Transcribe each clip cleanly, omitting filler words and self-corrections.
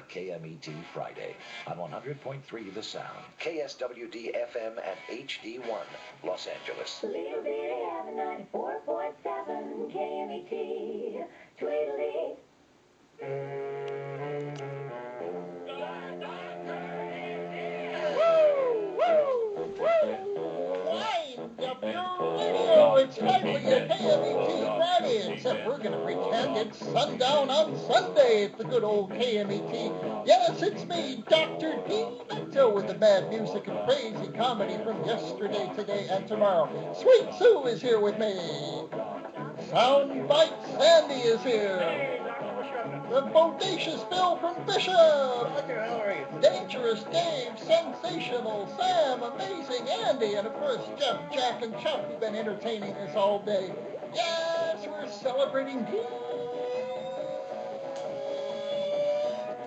Finally-A-KMET-Friday on 100.3 The Sound, KSWD-FM and HD1, Los Angeles. Finally-A-KMET-Friday 94.7 KMET. Tweedledee. It's Finally-A-KMET Friday, except we're going to pretend it's sundown on Sunday at the good old KMET. Yes, it's me, Dr. Demento, with the mad music and crazy comedy from yesterday, today, and tomorrow. Sweet Sue is here with me. Soundbite Sandy is here. The bodacious Bill from Bishop. Dangerous Dave, Sensational Sam, Amazing Andy, and of course Jeff, Jack, and Chuck, who've been entertaining us all day. Yes, we're celebrating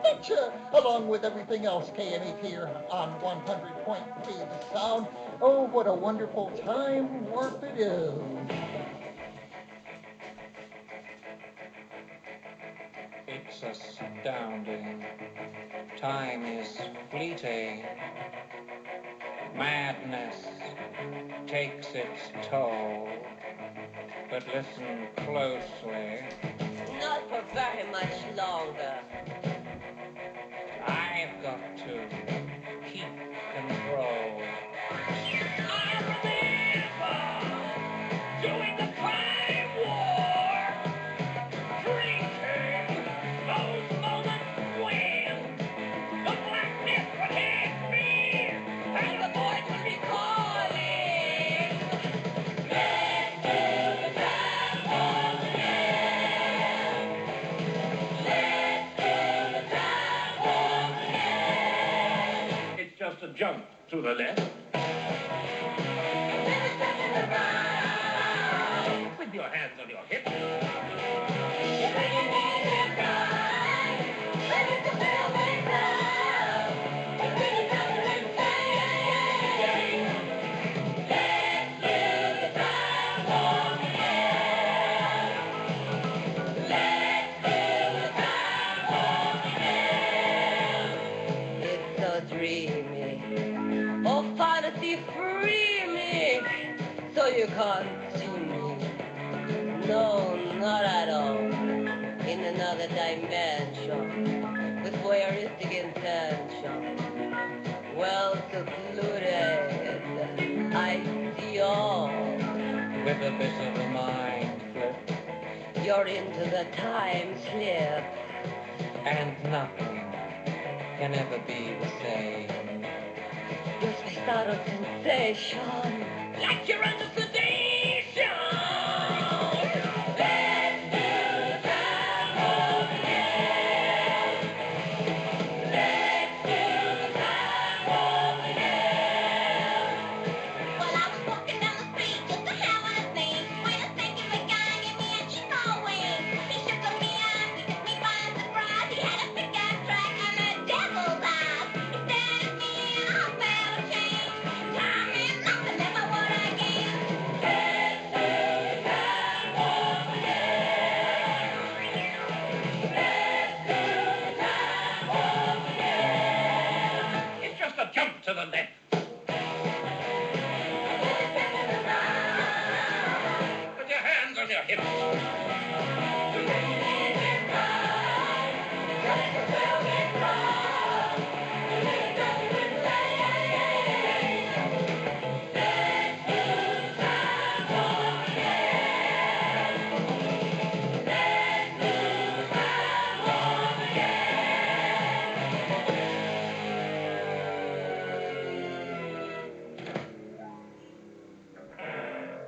Dementia, along with everything else KMET here on 100.3 The Sound. Oh, what a wonderful time warp it is. It's astounding. Time is fleeting. Madness takes its toll. But listen closely. Not for very much longer. I've got to keep control. I remember doing the crime war. Drinking those moments when the blackness would hit me and the voice would be calling. Let's do the time warp again. Let's do the time warp again. It's just a jump to the left. Then a step to the right. With your hands on your hips. It's so dreamy. Oh, fantasy free me. So you can't see me. No, not at all. In another dimension. With voyeuristic intention. Well secluded. I see all. With a bit of a mind flip. You're into the time slip. And nothing can ever be the same. Your startled sensation. Like you're under sedation. Let's do the time warp again. Let's do the time warp again. Well, I was walking down the street just a having a thing when a singular guy gave me an eagle wing. He shook me up, he took me by surprise. He had a pick-up track and a devil's eyes. He stared at me and I felt a change. Time is nothing, never would again. Let's do the time warp again. Let's do the time warp again. It's just a jump to the left. Put your hands on your hips.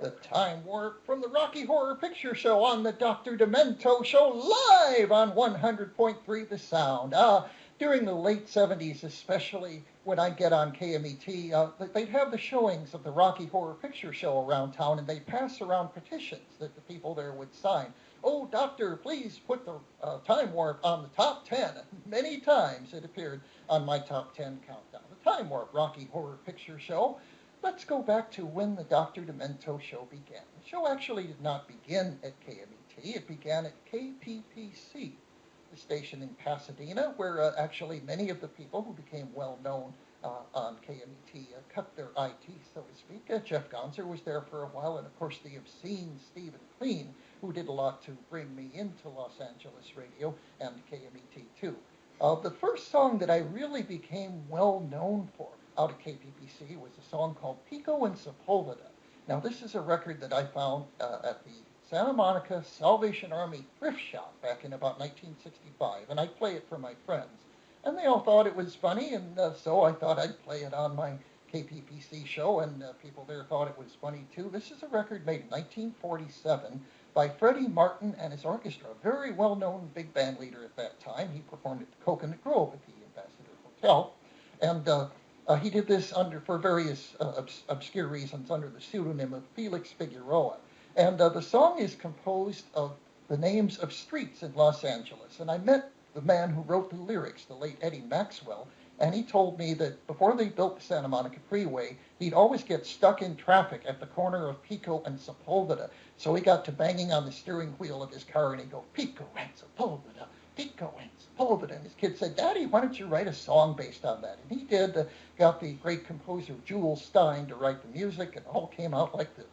The Time Warp from the Rocky Horror Picture Show on the Dr. Demento Show, live on 100.3 The Sound. During the late 70s, especially when I get on KMET, they'd have the showings of the Rocky Horror Picture Show around town, and they'd pass around petitions that the people there would sign. Oh, doctor, please put the Time Warp on the top 10. Many times it appeared on my top 10 countdown. The Time Warp Rocky Horror Picture Show. Let's go back to when the Dr. Demento Show began. The show actually did not begin at KMET. It began at KPPC, the station in Pasadena, where actually many of the people who became well known on KMET cut their IT, so to speak. Jeff Gonzer was there for a while, and of course the obscene Stephen Clean, who did a lot to bring me into Los Angeles radio and KMET too. The first song that I really became well known for out of KPPC was a song called Pico and Sepulveda. Now, this is a record that I found at the Santa Monica Salvation Army thrift shop back in about 1965, and I play it for my friends. And they all thought it was funny, and so I thought I'd play it on my KPPC show, and people there thought it was funny too. This is a record made in 1947 by Freddie Martin and his orchestra, a very well-known big band leader at that time. He performed at the Coconut Grove at the Ambassador Hotel, and he did this for various obscure reasons under the pseudonym of Felix Figueroa. And the song is composed of the names of streets in Los Angeles. And I met the man who wrote the lyrics, the late Eddie Maxwell, and he told me that before they built the Santa Monica Freeway, he'd always get stuck in traffic at the corner of Pico and Sepulveda. So he got to banging on the steering wheel of his car, and he'd go, Pico and Sepulveda, Pico and Sepulveda. And his kid said, Daddy, why don't you write a song based on that? And he did, got the great composer Jules Stein to write the music, and it all came out like this.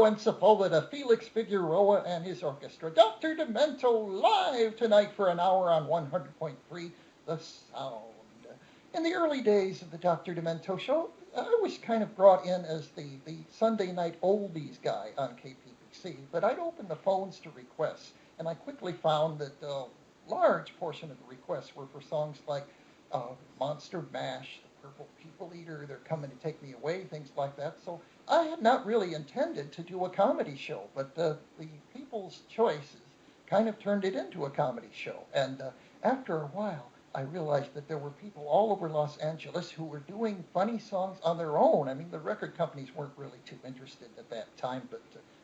And Sepulveda, Felix Figueroa and his orchestra. Dr. Demento live tonight for an hour on 100.3 The Sound. In the early days of the Dr. Demento show, I was kind of brought in as the Sunday night oldies guy on KPPC, but I'd open the phones to requests, and I quickly found that a large portion of the requests were for songs like Monster Mash, The Purple People Eater, They're Coming to Take Me Away, things like that. So I had not really intended to do a comedy show, but the people's choices kind of turned it into a comedy show. And after a while, I realized that there were people all over Los Angeles who were doing funny songs on their own. I mean, the record companies weren't really too interested at that time, but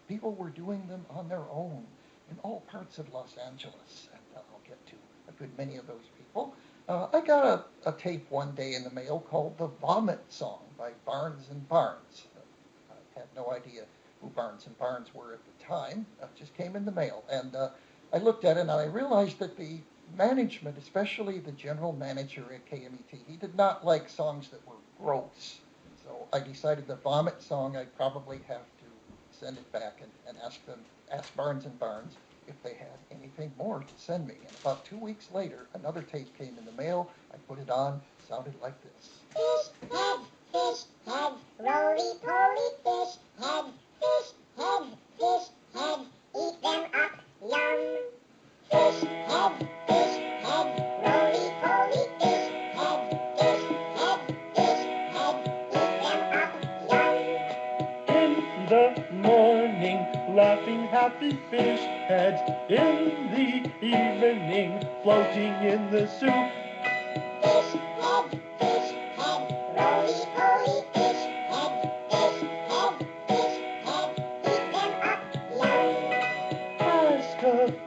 people were doing them on their own in all parts of Los Angeles. And I'll get to a good many of those people. I got a tape one day in the mail called The Vomit Song by Barnes and Barnes. I had no idea who Barnes and Barnes were at the time. It just came in the mail. And I looked at it and I realized that the management, especially the general manager at KMET, he did not like songs that were gross. So I decided the vomit song, I'd probably have to send it back and ask Barnes and Barnes if they had anything more to send me. And about 2 weeks later, another tape came in the mail. I put it on, sounded like this. Fish head, roly-poly fish head, fish head, eat them up, yum. Fish head, roly-poly fish head, eat them up, yum. In the morning, laughing happy fish heads. In the evening, floating in the soup. Fish head, roly-poly fish head, eat them up, yum. Ask a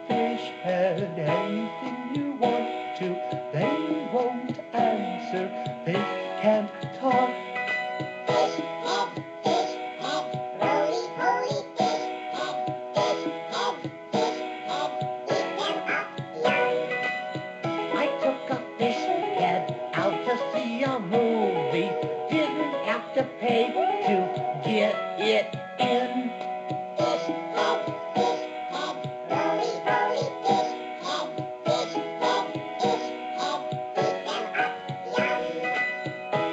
fish head anything you want to. They won't answer, they can't talk. Fish head, roly-poly fish head, eat them up, yum. I took a fish head out to see a movie. Didn't have to pay to get it in. Fish head, roly-poly fish head, eat them up, yum.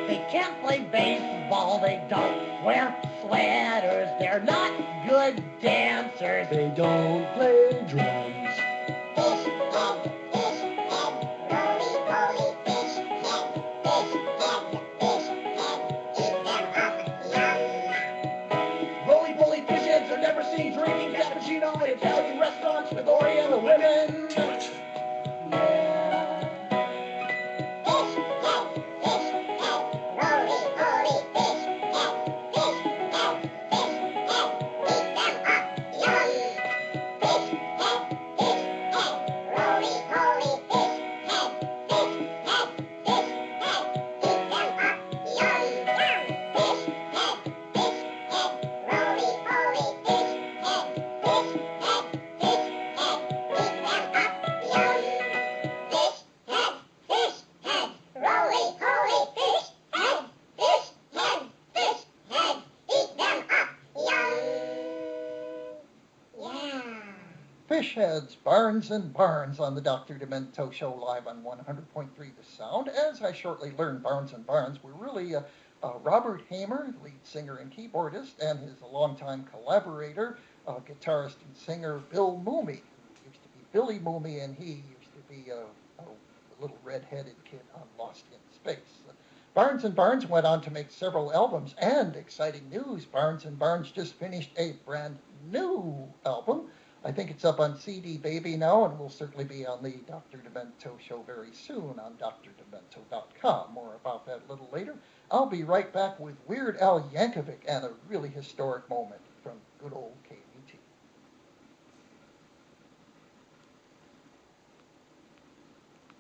They can't play baseball, they don't wear sweaters. They're not good dancers. They don't play drums. Fish head, roly-poly fish head, eat them up, yum. Roly-poly fish heads are never seen drinking cappuccino at Italian restaurants with Oriental women. Roly-poly fish head, eat them up, yum. Roly-poly fish head, eat them up, yum. Roly-poly fish head, eat them up, yum. Fish head, roly-poly fish head, eat them up, yum. Yeah. Fish heads, Barnes and Barnes on the Dr. Demento Show live on 100.3 The Sound. As I shortly learned, Barnes and Barnes were really Robert Hamer, lead singer and keyboardist, and his longtime collaborator, guitarist and singer Bill Mooney, who used to be Billy Mooney, and he used to be a little red-headed kid on Lost in Space. Barnes and Barnes went on to make several albums, and exciting news, Barnes and Barnes just finished a brand new album. I think it's up on CD Baby now, and will certainly be on the Dr. Demento Show very soon on drdemento.com. More about that a little later. I'll be right back with Weird Al Yankovic and a really historic moment from good old KMET.